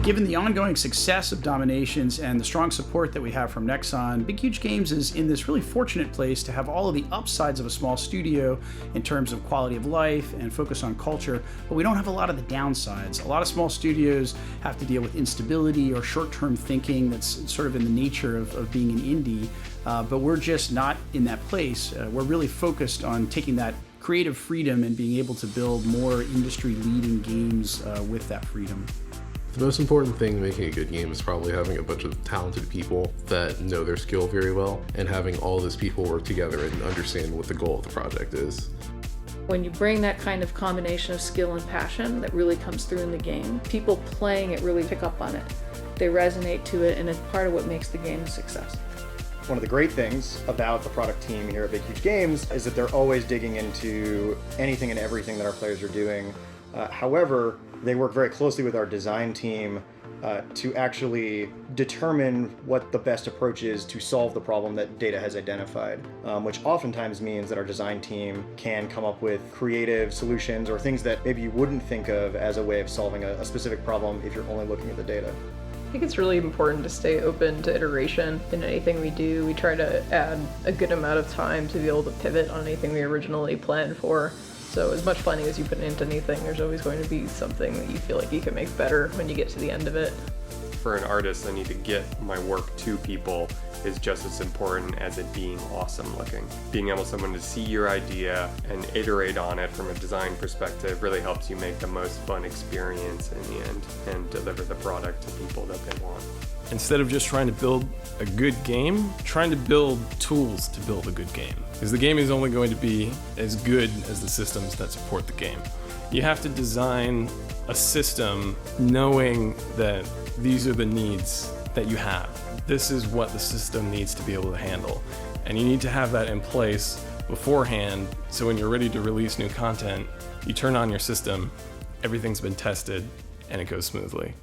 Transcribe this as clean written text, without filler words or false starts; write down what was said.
Given the ongoing success of Dominations and the strong support that we have from Nexon, Big Huge Games is in this really fortunate place to have all of the upsides of a small studio in terms of quality of life and focus on culture, but we don't have a lot of the downsides. A lot of small studios have to deal with instability or short-term thinking that's sort of in the nature of being an indie, but we're just not in that place. We're really focused on taking that creative freedom and being able to build more industry-leading games with that freedom. The most important thing making a good game is probably having a bunch of talented people that know their skill very well and having all those people work together and understand what the goal of the project is. When you bring that kind of combination of skill and passion that really comes through in the game, people playing it really pick up on it. They resonate to it, and it's part of what makes the game a success. One of the great things about the product team here at Big Huge Games is that they're always digging into anything and everything that our players are doing. However, they work very closely with our design team to actually determine what the best approach is to solve the problem that data has identified, which oftentimes means that our design team can come up with creative solutions or things that maybe you wouldn't think of as a way of solving a specific problem if you're only looking at the data. I think it's really important to stay open to iteration in anything we do. We try to add a good amount of time to be able to pivot on anything we originally planned for. So as much planning as you put into anything, there's always going to be something that you feel like you can make better when you get to the end of it. For an artist, I need to get my work to people is just as important as it being awesome looking. Being able someone to see your idea and iterate on it from a design perspective really helps you make the most fun experience in the end and deliver the product to people that they want. Instead of just trying to build a good game, trying to build tools to build a good game. Because the game is only going to be as good as the systems that support the game. You have to design a system knowing that these are the needs that you have. This is what the system needs to be able to handle. And you need to have that in place beforehand, so when you're ready to release new content, you turn on your system, everything's been tested, and it goes smoothly.